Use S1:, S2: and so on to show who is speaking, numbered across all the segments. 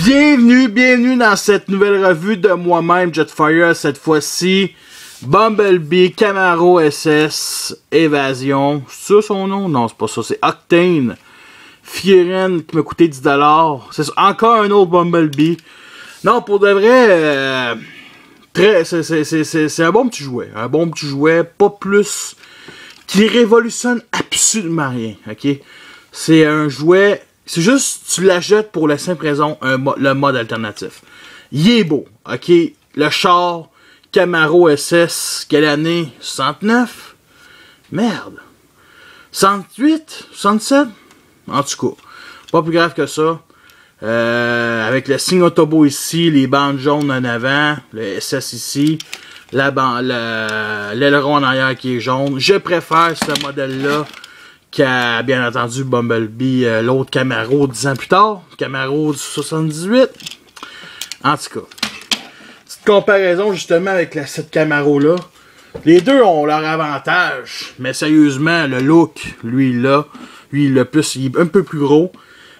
S1: Bienvenue dans cette nouvelle revue de moi-même, Jetfire. Cette fois-ci, Bumblebee Camaro SS Évasion. C'est ça son nom? Non, c'est pas ça. C'est Octane Fieren qui m'a coûté 10$. C'est encore un autre Bumblebee. Non, pour de vrai, c'est un bon petit jouet. Un bon petit jouet, pas plus, qui révolutionne absolument rien. Ok? C'est un jouet. C'est juste, tu l'achètes pour la simple raison, le mode alternatif. Il est beau, ok? Le char, Camaro SS, quelle année? 69? Merde. 68? 67? En tout cas, pas plus grave que ça. Avec le signe Autobo ici, les bandes jaunes en avant, le SS ici, l'aileron en arrière qui est jaune. Je préfère ce modèle-là qu'à, bien entendu, Bumblebee, l'autre Camaro 10 ans plus tard, Camaro du 78. En tout cas, petite comparaison justement avec cette Camaro-là. Les deux ont leur avantage, mais sérieusement, le look, lui là, lui il est un peu plus gros,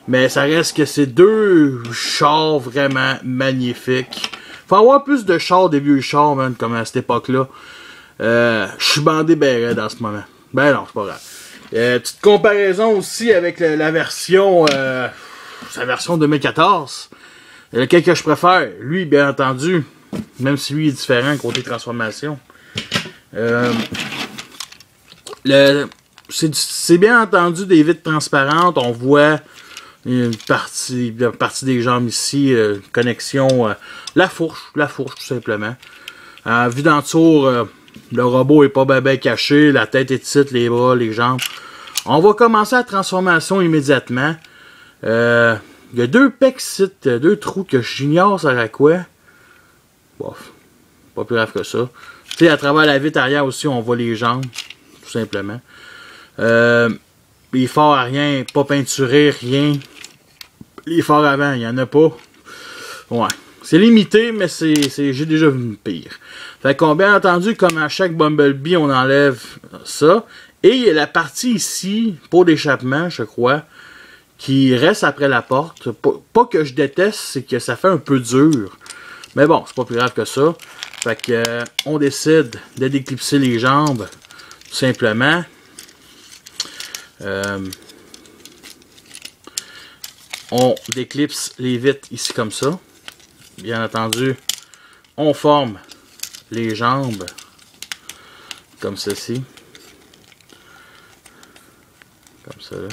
S1: mais ça reste que c'est deux chars vraiment magnifiques. Faut avoir plus de chars, des vieux chars, man, comme à cette époque-là. Je suis bandé ben raide en ce moment. Ben non, c'est pas grave. Petite comparaison aussi avec la version, sa version 2014. Lequel que je préfère? Lui, bien entendu, même si lui est différent côté transformation. C'est bien entendu des vitres transparentes. On voit une partie des jambes ici, connexion, la fourche tout simplement. Vue d'entour, le robot est pas bien caché, la tête est petite, les bras, les jambes. On va commencer la transformation immédiatement. Il y a deux pecs ici, deux trous que j'ignore ça à quoi. Bof, pas plus grave que ça. Tu sais, à travers la vitre arrière aussi, on voit les jambes, tout simplement. Les phares à rien, pas peinturés, rien. Les phares avant, il n'y en a pas. Ouais. C'est limité, mais j'ai déjà vu pire. Fait qu'on, bien entendu, comme à chaque Bumblebee, on enlève ça. Et il y a la partie ici, pour d'échappement, je crois, qui reste après la porte. Pas que je déteste, c'est que ça fait un peu dur. Mais bon, c'est pas plus grave que ça. Fait que, on décide de déclipser les jambes, tout simplement. On déclipse les vitres ici comme ça. Bien entendu, on forme les jambes comme ceci. Comme ça là.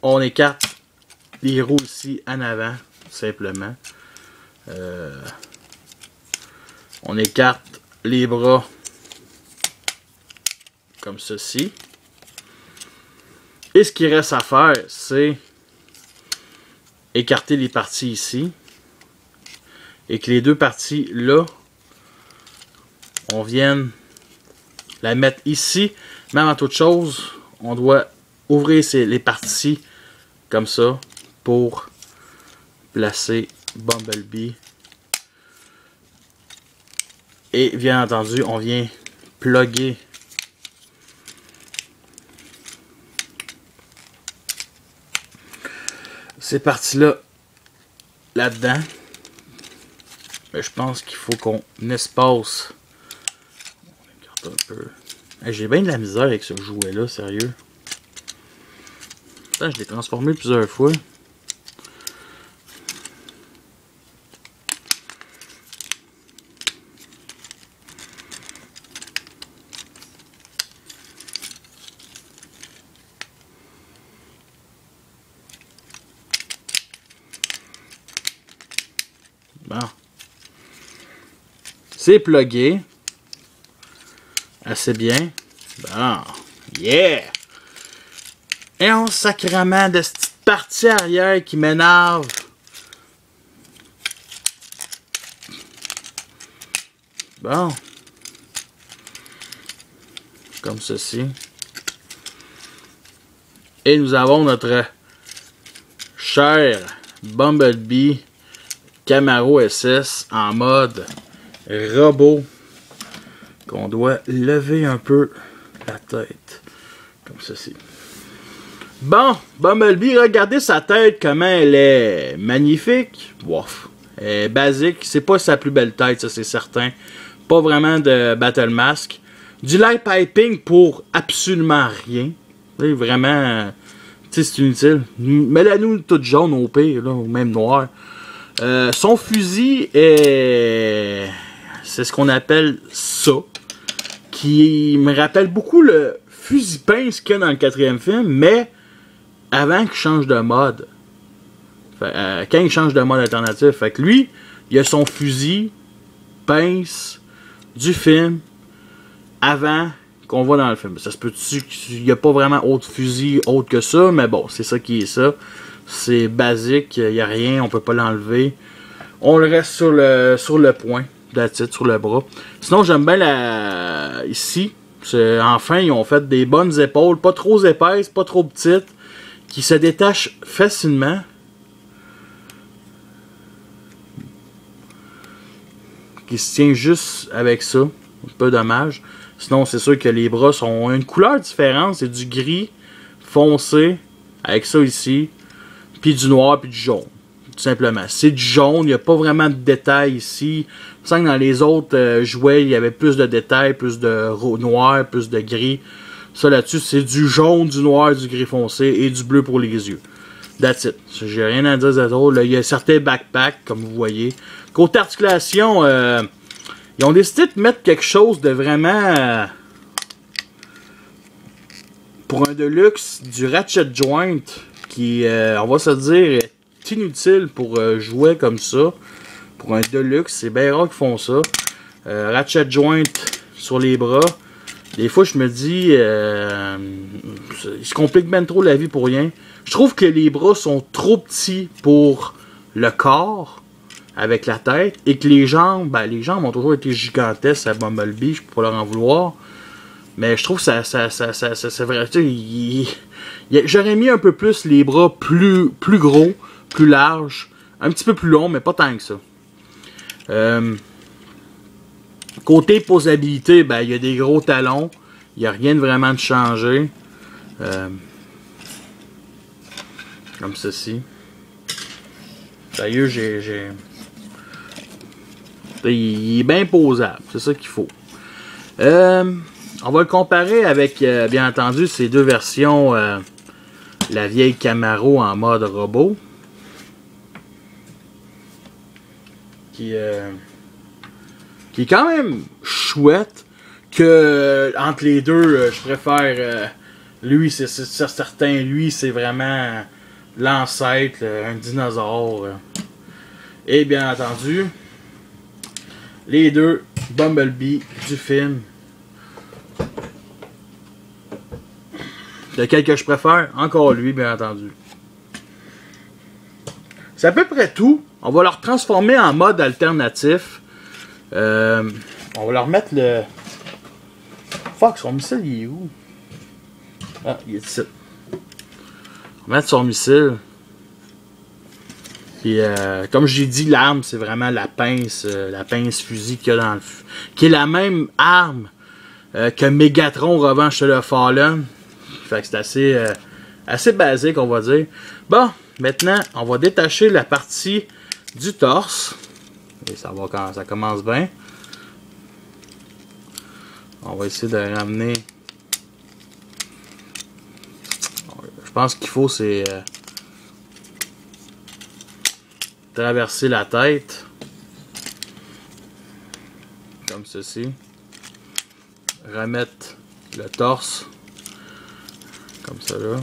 S1: On écarte les roues ici en avant, simplement. On écarte les bras comme ceci. Et ce qui reste à faire, c'est écarter les parties ici. Et que les deux parties là, on vienne la mettre ici. Mais avant toute chose, on doit ouvrir les parties comme ça pour placer Bumblebee. Et bien entendu, on vient plugger ces parties-là là-dedans. Mais je pense qu'il faut qu'on espace. On écarte un peu. Hey, j'ai bien de la misère avec ce jouet-là, sérieux. Putain, je l'ai transformé plusieurs fois. Bon. C'est plugué. Assez bien. Bon. Yeah! Et on sacrement de cette petite partie arrière qui m'énerve. Bon. Comme ceci. Et nous avons notre cher Bumblebee Camaro SS en mode robot qu'on doit lever un peu la tête. Comme ceci. Bon, Bumblebee, regardez sa tête, comment elle est magnifique. Wouf. Elle est basique. C'est pas sa plus belle tête, ça c'est certain. Pas vraiment de Battle Mask. Du light piping pour absolument rien. Vraiment, tu sais, c'est inutile. Mets-la-nous toute jaune au pire, là, ou même noire. Son fusil est... C'est ce qu'on appelle ça. Qui me rappelle beaucoup le fusil pince qu'il y a dans le 4e film, mais avant qu'il change de mode. Quand il change de mode alternatif. Fait que lui, il a son fusil pince du film avant qu'on voit dans le film. Ça se peut-tu qu'il n'y a pas vraiment autre fusil autre que ça, mais bon, c'est ça qui est ça. C'est basique, il n'y a rien, on peut pas l'enlever. On le reste sur le point, sur le bras. Sinon, j'aime bien la... Ici, enfin, ils ont fait des bonnes épaules, pas trop épaisses, pas trop petites, qui se détachent facilement. Qui se tient juste avec ça. Un peu dommage. Sinon, c'est sûr que les bras ont une couleur différente. C'est du gris foncé, avec ça ici, puis du noir, puis du jaune. Tout simplement. C'est du jaune, il n'y a pas vraiment de détails ici. Je sens que dans les autres jouets, il y avait plus de détails, plus de noir, plus de gris. Ça là-dessus, c'est du jaune, du noir, du gris foncé et du bleu pour les yeux. That's it. J'ai rien à dire d'autre. Il y a certains backpacks, comme vous voyez. Côté articulation, ils ont décidé de mettre quelque chose de vraiment... pour un Deluxe, du ratchet joint, qui, on va se dire, est inutile pour jouer comme ça. Pour un Deluxe, c'est bien rare qu'ils font ça. Ratchet joint sur les bras. Des fois, je me dis, ils se compliquent bien trop la vie pour rien. Je trouve que les bras sont trop petits pour le corps, avec la tête, et que les jambes, ben, les jambes ont toujours été gigantesques à Bumblebee, je peux pas leur en vouloir. Mais je trouve que c'est vrai. J'aurais mis un peu plus les bras plus gros, plus larges, un petit peu plus long, mais pas tant que ça. Côté posabilité, ben, il y a des gros talons. Il n'y a rien de vraiment de changé. Comme ceci. D'ailleurs, il est bien posable. C'est ça qu'il faut. On va le comparer avec, bien entendu, ces deux versions. La vieille Camaro en mode robot. Qui est quand même chouette. Que entre les deux, je préfère lui, c'est certain, lui c'est vraiment l'ancêtre, un dinosaure. Et bien entendu, les deux Bumblebee du film. Lequel que je préfère? Encore lui, bien entendu. C'est à peu près tout. On va leur transformer en mode alternatif. On va leur mettre le... Fuck, son missile, il est où? Ah, il est ici. On va mettre son missile. Puis, comme j'ai dit, l'arme, c'est vraiment la pince fusil qu'il y a dans le... Qui est la même arme que Megatron Revanche sur le Fallen. Fait que c'est assez basique, on va dire. Bon, maintenant, on va détacher la partie du torse. Et ça va quand ça commence bien. On va essayer de ramener. Je pense qu'il faut, c'est traverser la tête. Comme ceci. Remettre le torse. Comme ça là.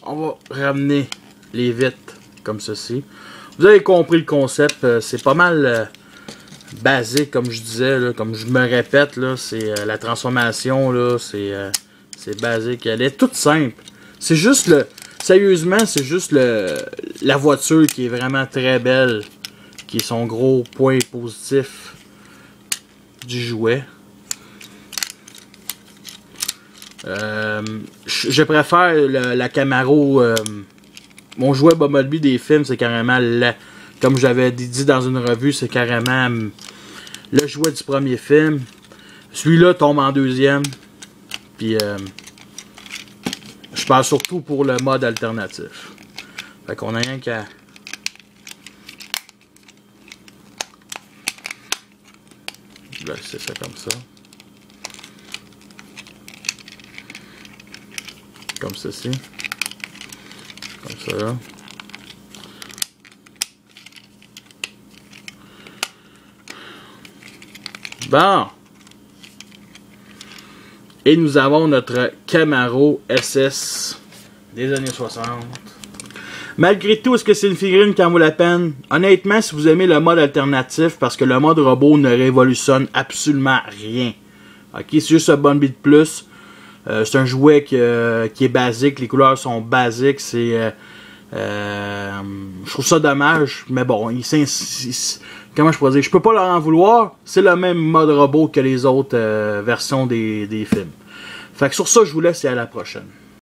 S1: On va ramener les vitres comme ceci. Vous avez compris le concept. C'est pas mal basique, comme je disais, là, comme je me répète, là, c'est la transformation, là, c'est basique. Elle est toute simple. C'est juste le... Sérieusement, c'est juste la voiture qui est vraiment très belle, qui est son gros point positif du jouet. Je préfère la Camaro. Mon jouet Bumblebee des films, c'est carrément Comme j'avais dit dans une revue, c'est carrément le jouet du premier film. Celui-là tombe en deuxième. Puis je parle surtout pour le mode alternatif. Fait qu'on a rien qu'à... laisser ça comme ça. Comme ceci. Comme ça là. Bon. Et nous avons notre Camaro SS des années 60. Malgré tout, est-ce que c'est une figurine qui en vaut la peine? Honnêtement, si vous aimez le mode alternatif, parce que le mode robot ne révolutionne absolument rien. Ok, c'est juste un Bumblebee de plus. C'est un jouet qui est basique, les couleurs sont basiques. Je trouve ça dommage, mais bon, comment je pourrais dire? Je peux pas leur en vouloir. C'est le même mode robot que les autres versions des films. Fait que sur ça, je vous laisse et à la prochaine.